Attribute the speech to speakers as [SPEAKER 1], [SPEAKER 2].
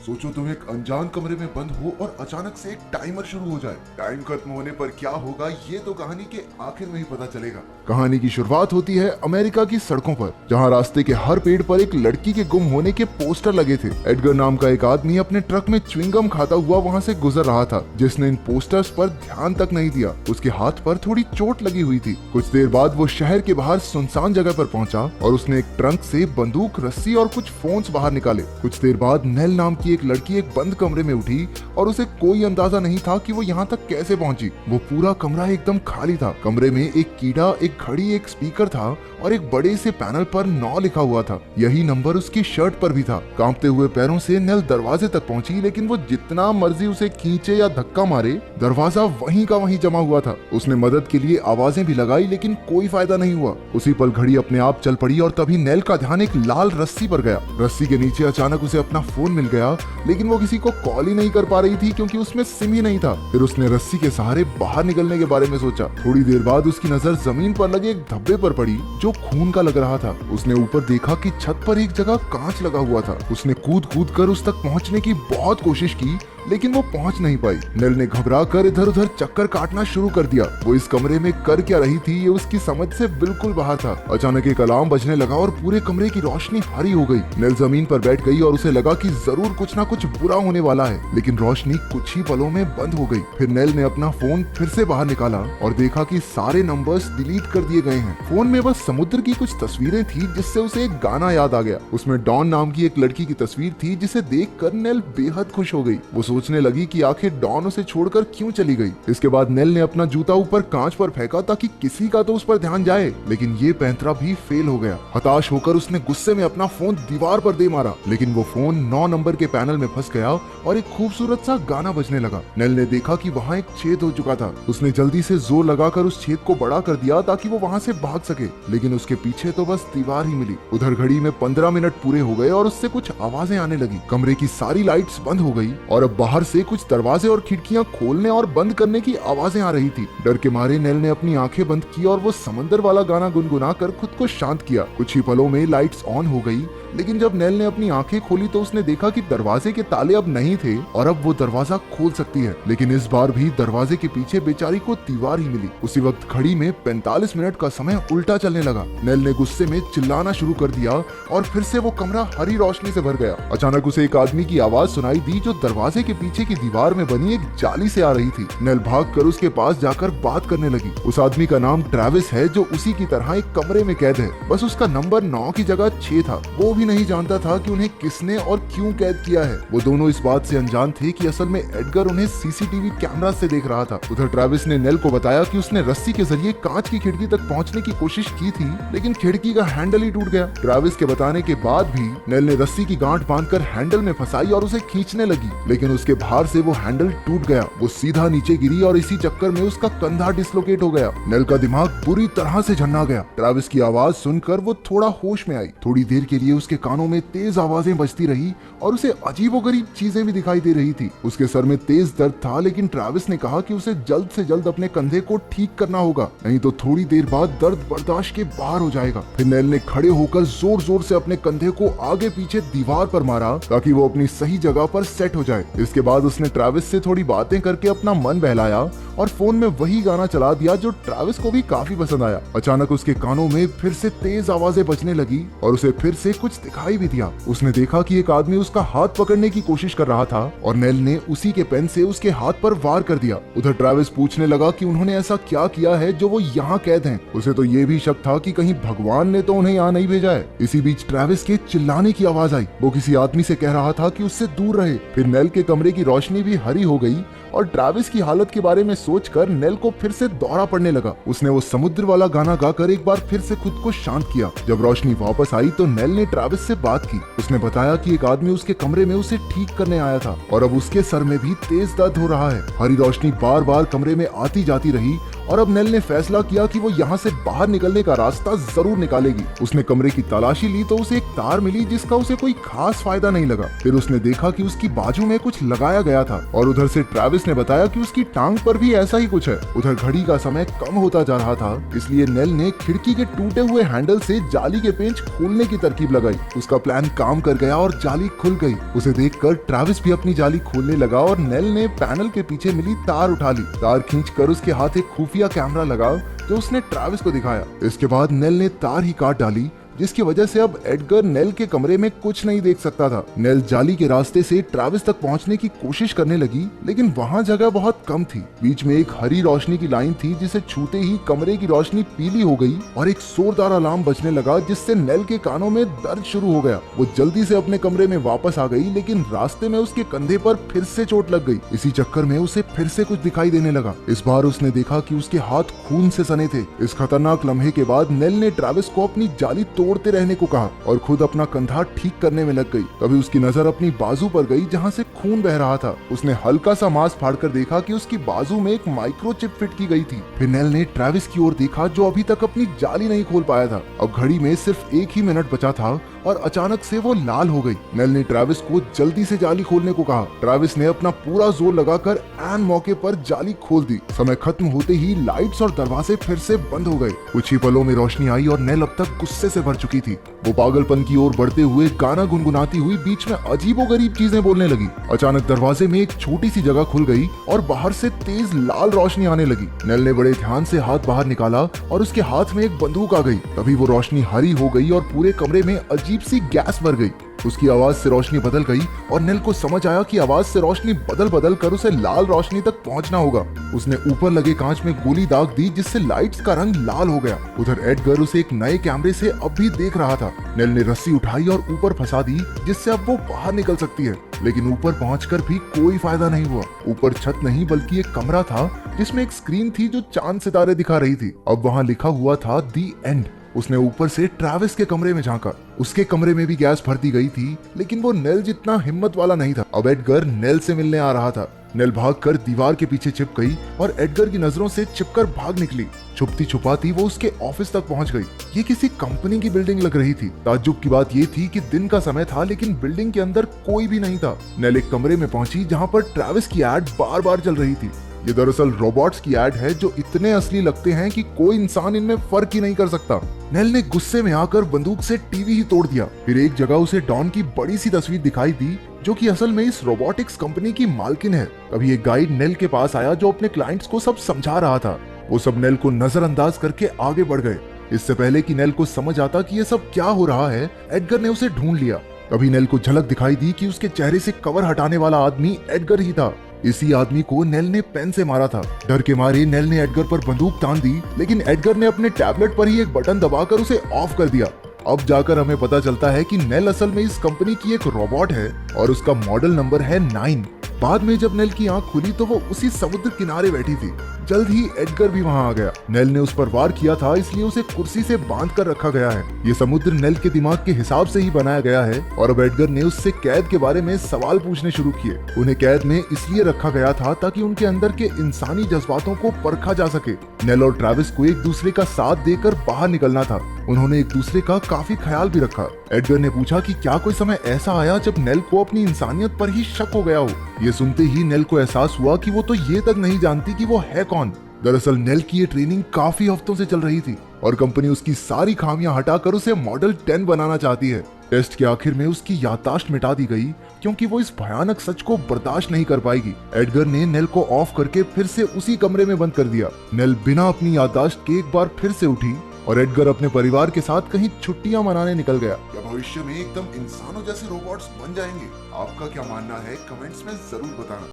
[SPEAKER 1] सोचो तुम एक अनजान कमरे में बंद हो और अचानक से एक टाइमर शुरू हो जाए। टाइम खत्म होने पर क्या होगा ये तो कहानी के आखिर में ही पता चलेगा। कहानी की शुरुआत होती है अमेरिका की सड़कों पर, जहां रास्ते के हर पेड़ पर एक लड़की के गुम होने के पोस्टर लगे थे। एडगर नाम का एक आदमी अपने ट्रक में च्युइंगम खाता हुआ वहां से गुजर रहा था, जिसने इन पोस्टर्स पर ध्यान तक नहीं दिया। उसके हाथ पर थोड़ी चोट लगी हुई थी। कुछ देर बाद वो शहर के बाहर सुनसान जगह पर पहुंचा और उसने एक ट्रंक से बंदूक, रस्सी और कुछ फोन्स बाहर निकाले। कुछ देर बाद नेल नाम की एक लड़की एक बंद कमरे में उठी और उसे कोई अंदाजा नहीं था कि वो यहाँ तक कैसे पहुंची। वो पूरा कमरा एकदम खाली था। कमरे में एक कीड़ा, एक घड़ी, एक स्पीकर था और एक बड़े से पैनल पर 9 लिखा हुआ था। यही नंबर उसकी शर्ट पर भी था। कांपते हुए पैरों से नेल दरवाजे तक पहुंची, लेकिन वो जितना मर्जी उसे खींचे या धक्का मारे, दरवाजा वहीं का वहीं जमा हुआ था। उसने मदद के लिए आवाजें भी लगाई, लेकिन कोई फायदा नहीं हुआ। उसी पल घड़ी अपने आप चल पड़ी और तभी नेल का ध्यान एक लाल रस्सी पर गया। रस्सी के नीचे अचानक उसे अपना फोन मिल गया, लेकिन वो किसी को कॉल ही नहीं कर पा रही थी क्योंकि उसमें सिम ही नहीं था। फिर उसने रस्सी के सहारे बाहर निकलने के बारे में सोचा। थोड़ी देर बाद उसकी नजर जमीन पर लगे एक धब्बे पर पड़ी जो खून का लग रहा था। उसने ऊपर देखा कि छत पर एक जगह कांच लगा हुआ था। उसने कूद कूद कर उस तक पहुंचने की बहुत कोशिश की, लेकिन वो पहुंच नहीं पाई। नेल ने घबरा कर इधर उधर चक्कर काटना शुरू कर दिया। वो इस कमरे में कर क्या रही थी ये उसकी समझ से बिल्कुल बाहर था। अचानक एक अलार्म बजने लगा और पूरे कमरे की रोशनी हरी हो गई। नेल जमीन पर बैठ गई और उसे लगा कि जरूर कुछ ना कुछ बुरा होने वाला है, लेकिन रोशनी कुछ ही पलों में बंद हो गई। फिर नेल ने अपना फोन फिर से बाहर निकाला और देखा कि सारे नंबर्स डिलीट कर दिए गए हैं। फोन में बस समुद्र की कुछ तस्वीरें थी, जिससे उसे एक गाना याद आ गया। उसमें डॉन नाम की एक लड़की की तस्वीर थी, जिसे देख कर नेल बेहद खुश हो गई। वो सोचने लगी कि आखिर डॉन उसे छोड़कर क्यों चली गई। इसके बाद नेल ने अपना जूता ऊपर कांच पर फेंका ताकि किसी का तो उस पर ध्यान जाए, लेकिन ये पैंतरा भी फेल हो गया। हताश होकर उसने गुस्से में अपना फोन दीवार पर दे मारा, लेकिन वो फोन 9 नंबर के पैनल में फंस गया और एक खूबसूरत सा गाना बजने लगा। नेल ने देखा कि वहाँ एक छेद हो चुका था। उसने जल्दी से जोर लगाकर उस छेद को बड़ा कर दिया ताकि वो वहाँ से भाग सके, लेकिन उसके पीछे तो बस दीवार ही मिली। उधर घड़ी में 15 मिनट पूरे हो गए और उससे कुछ आवाजें आने लगी। कमरे की सारी लाइट्स बंद हो गई और अब बाहर से कुछ दरवाजे और खिड़कियां खोलने और बंद करने की आवाजें आ रही थी। डर के मारे नेल ने अपनी आंखें बंद की और वो समंदर वाला गाना गुनगुना कर खुद को शांत किया। कुछ ही पलों में लाइट्स ऑन हो गई, लेकिन जब नेल ने अपनी आंखें खोली तो उसने देखा कि दरवाजे के ताले अब नहीं थे और अब वो दरवाजा खोल सकती है। लेकिन इस बार भी दरवाजे के पीछे बेचारी को दीवार ही मिली। उसी वक्त घड़ी में 45 मिनट का समय उल्टा चलने लगा। नेल ने गुस्से में चिल्लाना शुरू कर दिया और फिर से वो कमरा हरी रोशनी से भर गया। अचानक उसे एक आदमी की आवाज सुनाई दी जो दरवाजे के पीछे की दीवार में बनी एक जाली से आ रही थी। नेल भागकर उसके पास जाकर बात करने लगी। उस आदमी का नाम ट्रेविस है, जो उसी की तरह एक कमरे में कैद है। बस उसका नंबर 9 की जगह 6 था। वो भी नहीं जानता था कि उन्हें किसने और क्यों कैद किया है। वो दोनों इस बात से अनजान थे कि असल में एडगर उन्हें सीसीटीवी कैमरा से देख रहा था। उधर ट्रेविस ने नेल को बताया कि उसने रस्सी के जरिए कांच की खिड़की तक पहुंचने की कोशिश की थी, लेकिन खिड़की का हैंडल ही टूट गया। ट्रेविस के बताने के बाद भी नेल ने रस्सी की गांठ बांधकर हैंडल में फंसाई और उसे खींचने लगी, लेकिन उसके भार से वो हैंडल टूट गया। वो सीधा नीचे गिरी और इसी चक्कर में उसका कंधा डिसलोकेट हो गया। नेल का दिमाग बुरी तरह से झन्ना गया। ट्रेविस की आवाज सुनकर वो थोड़ा होश में आई। थोड़ी देर के लिए उसके कानों में तेज आवाजें बजती रही और उसे अजीबोगरीब चीजें भी दिखाई दे रही थी। उसके सर में तेज दर्द था, लेकिन ट्रेविस ने कहा कि उसे जल्द से जल्द अपने कंधे को ठीक करना होगा, नहीं तो थोड़ी देर बाद दर्द बर्दाश्त के बाहर हो जाएगा। फिर नेल ने खड़े होकर जोर जोर से अपने कंधे को आगे पीछे दीवार पर मारा ताकि वो अपनी सही जगह पर सेट हो जाए। इसके बाद उसने ट्रेविस से थोड़ी बातें करके अपना मन बहलाया और फोन में वही गाना चला दिया जो ट्रेविस को भी काफी पसंद आया। अचानक उसके कानों में फिर से तेज आवाजें बजने लगी और उसे फिर से कुछ दिखाई भी दिया। उसने देखा कि एक आदमी उसका हाथ पकड़ने की कोशिश कर रहा था और नेल ने उसी के पेन से उसके हाथ पर वार कर दिया। उधर ट्रेविस पूछने लगा कि उन्होंने ऐसा क्या किया है जो वो यहाँ कैद हैं। उसे तो ये भी शक था कि कहीं भगवान ने तो उन्हें यहाँ नहीं भेजा है। इसी बीच ट्रेविस के चिल्लाने की आवाज आई। वो किसी आदमी से कह रहा था कि उससे दूर रहे। फिर नेल के कमरे की रोशनी भी हरी हो गई और ट्रेविस की हालत के बारे में सोचकर नेल को फिर से दौरा पड़ने लगा। उसने वो समुद्र वाला गाना गाकर एक बार फिर से खुद को शांत किया। जब रोशनी वापस आई तो नेल ने ट्रेविस से बात की। उसने बताया कि एक आदमी उसके कमरे में उसे ठीक करने आया था और अब उसके सर में भी तेज दर्द हो रहा है। हरी रोशनी बार बार कमरे में आती जाती रही और अब नेल ने फैसला किया कि वो यहाँ से बाहर निकलने का रास्ता जरूर निकालेगी। उसने कमरे की तलाशी ली तो उसे एक तार मिली जिसका उसे कोई खास फायदा नहीं लगा। फिर उसने देखा कि उसकी बाजू में कुछ लगाया गया था और उधर से ट्रेविस ने बताया कि उसकी टांग पर भी ऐसा ही कुछ है। उधर घड़ी का समय कम होता जा रहा था, इसलिए नेल ने खिड़की के टूटे हुए हैंडल से जाली के पेंच खोलने की तरकीब लगाई। उसका प्लान काम कर गया और जाली खुल गई। उसे देखकर ट्रेविस भी अपनी जाली खोलने लगा और नेल ने पैनल के पीछे मिली तार उठा ली। तार खींचकर उसके हाथ एक खुफिया कैमरा लगा जो उसने ट्रेविस को दिखाया। इसके बाद नेल ने तार ही काट डाली, जिसकी वजह से अब एडगर नेल के कमरे में कुछ नहीं देख सकता था। नेल जाली के रास्ते से ट्रेविस तक पहुंचने की कोशिश करने लगी, लेकिन वहां जगह बहुत कम थी। बीच में एक हरी रोशनी की लाइन थी जिसे छूते ही कमरे की रोशनी पीली हो गई और एक जोरदार अलार्म बजने लगा, जिससे नेल के कानों में दर्द शुरू हो गया। वो जल्दी से अपने कमरे में वापस आ गई, लेकिन रास्ते में उसके कंधे पर फिर से चोट लग गई। इसी चक्कर में उसे फिर से कुछ दिखाई देने लगा। इस बार उसने देखा कि उसके हाथ खून से सने थे। इस खतरनाक लम्हे के बाद नेल ने ट्रेविस को अपनी जाली तोड़ते रहने को कहा और खुद अपना कंधा ठीक करने में लग गई। तभी उसकी नजर अपनी बाजू पर गई जहां से खून बह रहा था। उसने हल्का सा मांस फाड़कर देखा कि उसकी बाजू में एक माइक्रोचिप फिट की गई थी। फिर नेल ने ट्रेविस की ओर देखा जो अभी तक अपनी जाली नहीं खोल पाया था। अब घड़ी में सिर्फ 1 ही मिनट बचा था और अचानक से वो लाल हो गई। नेल ने ट्रेविस को जल्दी से जाली खोलने को कहा। ट्रेविस ने अपना पूरा जोर लगाकर ऐन मौके पर जाली खोल दी। समय खत्म होते ही लाइट्स और दरवाजे फिर से बंद हो गए। कुछ ही पलों में रोशनी आई और नेल अब तक गुस्से से भर चुकी थी। वो पागलपन की ओर बढ़ते हुए गाना गुनगुनाती हुई बीच में अजीबोगरीब चीजें बोलने लगी। अचानक दरवाजे में एक छोटी सी जगह खुल गई और बाहर से तेज लाल रोशनी आने लगी। नेल ने बड़े ध्यान से हाथ बाहर निकाला और उसके हाथ में एक बंदूक आ गई। तभी वो रोशनी हरी हो गई और पूरे कमरे में अजीब सी गैस भर गई। उसकी आवाज से रोशनी बदल गई और नेल को समझ आया कि आवाज से रोशनी बदल कर उसे लाल रोशनी तक पहुंचना होगा। उसने ऊपर लगे कांच में गोली दाग दी जिससे लाइट्स का रंग लाल हो गया। उधर एडगर उसे एक नए कैमरे से अब भी देख रहा था। नेल ने रस्सी उठाई और ऊपर फंसा दी जिससे अब वो बाहर निकल सकती है, लेकिन ऊपर पहुंचकर भी कोई फायदा नहीं हुआ। ऊपर छत नहीं बल्कि एक कमरा था जिसमें एक स्क्रीन थी जो चांद सितारे दिखा रही थी। अब वहाँ लिखा हुआ था दी एंड। उसने ऊपर से ट्रेविस के कमरे में झांका। उसके कमरे में भी गैस भर दी गई थी, लेकिन वो नेल जितना हिम्मत वाला नहीं था। अब एडगर नेल से मिलने आ रहा था। नेल भागकर दीवार के पीछे छिप गई और एडगर की नजरों से छिपकर भाग निकली। छुपती छुपाती वो उसके ऑफिस तक पहुंच गई। ये किसी कंपनी की बिल्डिंग लग रही थी। ताज्जुब की बात ये थी कि दिन का समय था, लेकिन बिल्डिंग के अंदर कोई भी नहीं था। नेल एक कमरे में पहुंची जहां पर ट्रेविस की एड बार बार चल रही थी। ये दरअसल रोबोट्स की एड है जो इतने असली लगते हैं कि कोई इंसान इनमें फर्क ही नहीं कर सकता। नेल ने गुस्से में आकर बंदूक से टीवी ही तोड़ दिया। फिर एक जगह उसे डॉन की बड़ी सी तस्वीर दिखाई दी जो कि असल में इस रोबोटिक्स कंपनी की मालकिन है। तभी एक गाइड नेल के पास आया जो अपने क्लाइंट्स को सब समझा रहा था। वो सब नेल को नजरअंदाज करके आगे बढ़ गए। इससे पहले कि नेल को समझ आता कि ये सब क्या हो रहा है, एडगर ने उसे ढूंढ लिया। तभी नेल को झलक दिखाई दी कि उसके चेहरे से कवर हटाने वाला आदमी एडगर ही था। इसी आदमी को नेल ने पेन से मारा था। डर के मारे नेल ने एडगर पर बंदूक तान दी, लेकिन एडगर ने अपने टैबलेट पर ही एक बटन दबाकर उसे ऑफ कर दिया। अब जाकर हमें पता चलता है कि नेल असल में इस कंपनी की एक रोबोट है और उसका मॉडल नंबर है 9। बाद में जब नेल की आंख खुली तो वो उसी समुद्र किनारे बैठी थी। जल्द ही एडगर भी वहां आ गया। नेल ने उस पर वार किया था, इसलिए उसे कुर्सी से बांध कर रखा गया है। ये समुद्र नेल के दिमाग के हिसाब से ही बनाया गया है और अब एडगर ने उससे कैद के बारे में सवाल पूछने शुरू किए। उन्हें कैद में इसलिए रखा गया था ताकि उनके अंदर के इंसानी जज्बातों को परखा जा सके। नेल और ट्रेविस को एक दूसरे का साथ देकर बाहर निकलना था। उन्होंने एक दूसरे का काफी ख्याल भी रखा। एडगर ने पूछा कि क्या कोई समय ऐसा आया जब नेल को अपनी इंसानियत पर ही शक हो गया हो। ये सुनते ही नेल को एहसास हुआ कि वो तो ये तक नहीं जानती कि वो है कौन। दरअसल नेल की ये ट्रेनिंग काफी हफ्तों से चल रही थी और कंपनी उसकी सारी खामियां हटाकर उसे मॉडल 10 बनाना चाहती है। टेस्ट के आखिर में उसकी याददाश्त मिटा दी गई क्योंकि वो इस भयानक सच को बर्दाश्त नहीं कर पाएगी। एडगर ने नेल को ऑफ करके फिर से उसी कमरे में बंद कर दिया। नेल बिना अपनी याददाश्त के एक बार फिर से उठी और एडगर अपने परिवार के साथ कहीं छुट्टियां मनाने निकल गया।
[SPEAKER 2] क्या भविष्य में एकदम इंसानों जैसे रोबोट्स बन जाएंगे? आपका क्या मानना है कमेंट्स में जरूर बताना।